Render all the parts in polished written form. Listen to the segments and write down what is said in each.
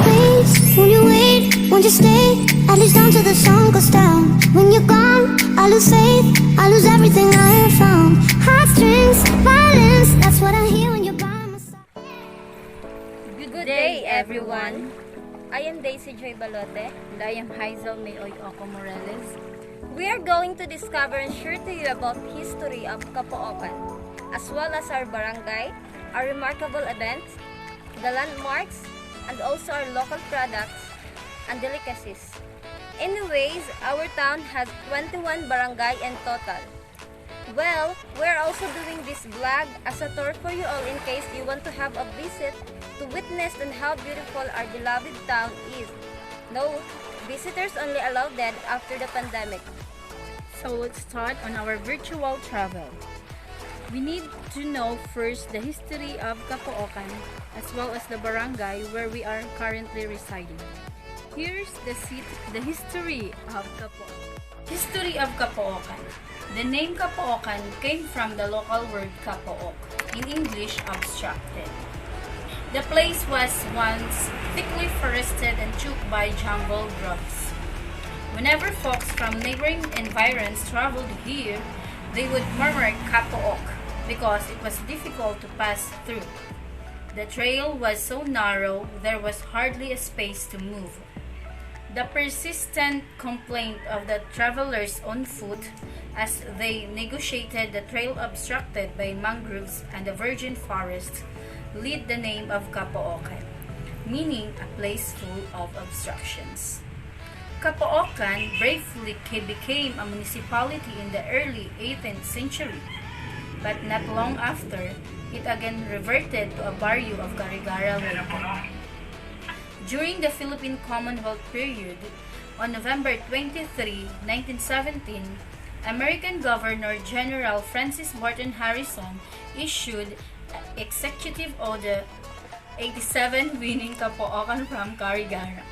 Please, won't you wait, won't you stay, at least until the sun goes down. When you're gone, I lose faith, I lose everything I have found. Heartstrings, violence, that's what I hear when you're by my side. Good day, everyone. I am Daisy Joy Balote. And I am Hazel Mayoy Oco Morales. We are going to discover and share to you about history of Capoocan, as well as our barangay, our remarkable events, the landmarks, and also our local products and delicacies. Anyways, our town has 21 barangay in total. Well, we're also doing this vlog as a tour for you all in case you want to have a visit to witness on how beautiful our beloved town is. Note, visitors only allowed that after the pandemic. So let's start on our virtual travel. We need to know first the history of Capoocan as well as the barangay where we are currently residing. Here's the history of Capoocan. History of Capoocan. The name Capoocan came from the local word Capook, in English obstructed. The place was once thickly forested and choked by jungle growths. Whenever folks from neighboring environs traveled here, they would murmur Capook because it was difficult to pass through. The trail was so narrow, there was hardly a space to move. The persistent complaint of the travelers on foot as they negotiated the trail obstructed by mangroves and the virgin forest lead the name of Capoocan, meaning a place full of obstructions. Capoocan briefly became a municipality in the early 18th century, but not long after, it again reverted to a barrio of Carigara, Leyte. During the Philippine Commonwealth period, on November 23, 1917, American Governor General Francis Barton Harrison issued Executive Order 87 winning Capoocan from Carigara.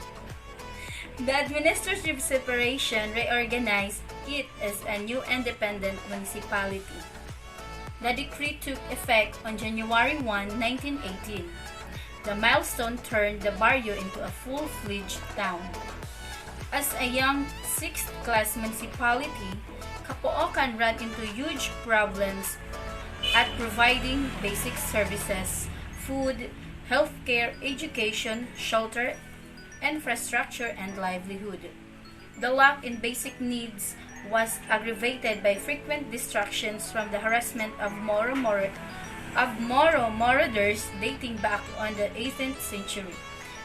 The administrative separation reorganized it as a new independent municipality. The decree took effect on January 1, 1918. The milestone turned the barrio into a full-fledged town. As a young sixth-class municipality, Capoocan ran into huge problems at providing basic services, food, healthcare, education, shelter, infrastructure, and livelihood. The lack in basic needs was aggravated by frequent distractions from the harassment of Moro marauders dating back on the 18th century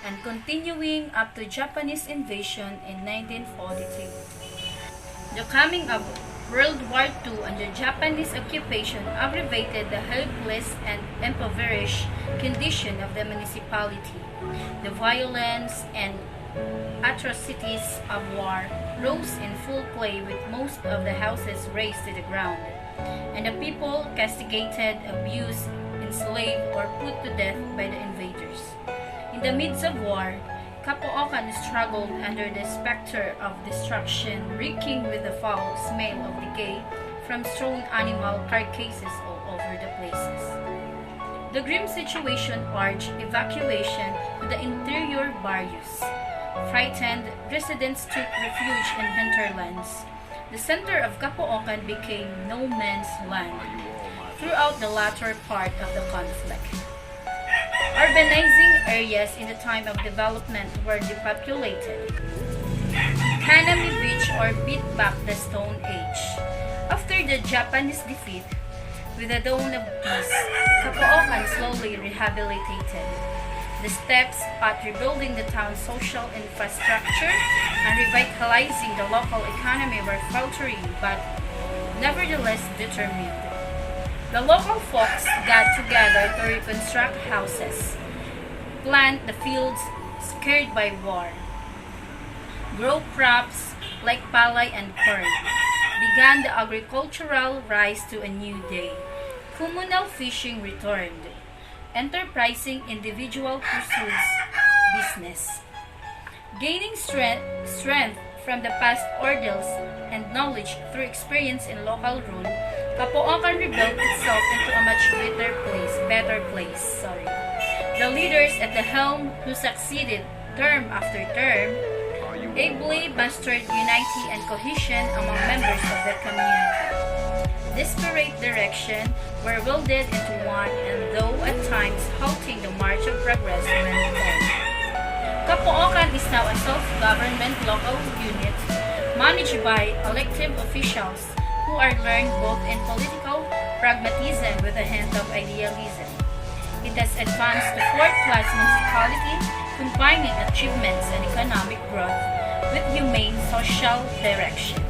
and continuing up to Japanese invasion in 1942. The coming of World War II and the Japanese occupation aggravated the helpless and impoverished condition of the municipality. The violence and atrocities of war rose in full play with most of the houses razed to the ground, and the people castigated, abused, enslaved, or put to death by the invaders. In the midst of war, Capoocan struggled under the specter of destruction, reeking with the foul smell of decay from strewn animal carcasses all over the places. The grim situation urged evacuation to the interior barrios. Frightened, residents took refuge in hinterlands. The center of Capoocan became no man's land throughout the latter part of the conflict. Urbanizing areas in the time of development were depopulated. Kanami Beach or beat back the Stone Age. After the Japanese defeat, with the dawn of peace, Capoocan slowly rehabilitated. The steps at rebuilding the town's social infrastructure and revitalizing the local economy were faltering but nevertheless determined. The local folks got together to reconstruct houses, plant the fields scarred by war, grow crops like palay and corn, began the agricultural rise to a new day. Communal fishing returned. Enterprising individual pursues business. Gaining strength from the past ordeals and knowledge through experience in local rule, Capoocan rebuilt itself into a much better place. The leaders at the helm who succeeded term after term ably mastered unity and cohesion among members of the community. Disparate direction were welded into one, and though at times halting the march of progress went on. Capoocan is now a self-government local unit managed by elected officials who are learned both in political pragmatism with a hint of idealism. It has advanced to fourth-class municipality, combining achievements and economic growth with humane social direction.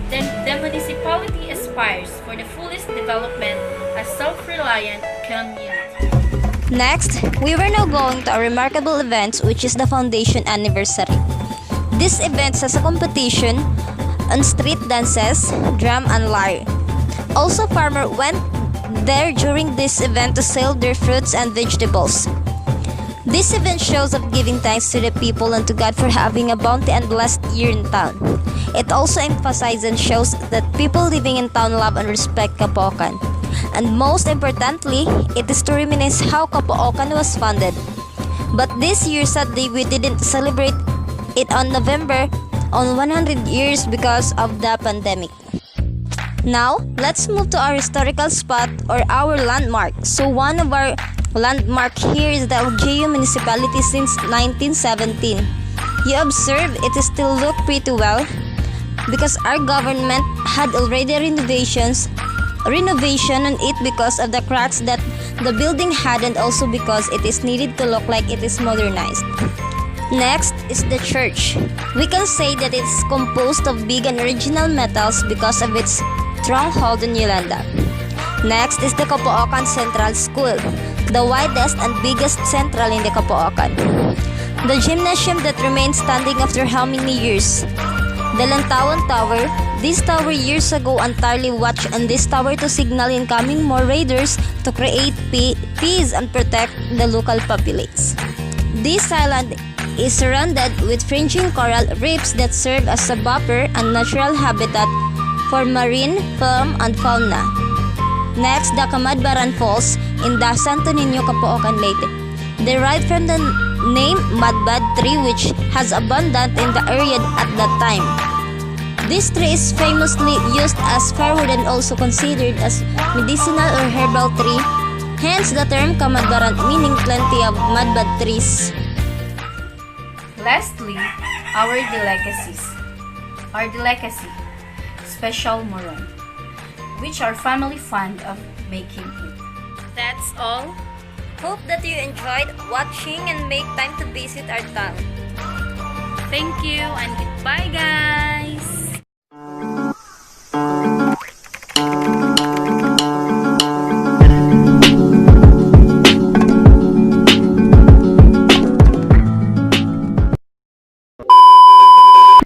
Then the municipality aspires for the fullest development as self-reliant community. Next, we were now going to a remarkable event, which is the foundation anniversary. This event has a competition on street dances, drum and lyre. Also, farmers went there during this event to sell their fruits and vegetables. This event shows of giving thanks to the people and to God for having a bounty and blessed year in town. It also emphasizes and shows that people living in town love and respect Capoocan. And most importantly, it is to reminisce how Capoocan was founded. But this year, sadly, we didn't celebrate it on November on 100 years because of the pandemic. Now, let's move to our historical spot or our landmark. So one of our landmark here is the LGU municipality since 1917. You observe it still look pretty well because our government had already renovation on it because of the cracks that the building had and also because it is needed to look like it is modernized. Next is the church. We can say that it's composed of big and original metals because of its stronghold in Yolanda. Next is the Capoocan Central School, the widest and biggest central in the Capoocan. The gymnasium that remains standing after how many years? The Lantawan Tower. This tower years ago entirely watched on this tower to signal incoming more raiders to create peace and protect the local populace. This island is surrounded with fringing coral reefs that serve as a buffer and natural habitat for marine, fauna, and fauna. Next, the Camadbaran Falls in the Santo Niño, Capoocan, Leyte. Derived from the name Madbad tree which has abundant in the area at that time. This tree is famously used as firewood and also considered as medicinal or herbal tree. Hence the term Camadbaran meaning plenty of madbad trees. Lastly, our delicacies. Our delicacy, special moron, which our family fond of making it. That's all. Hope that you enjoyed watching and make time to visit our town. Thank you and goodbye, guys!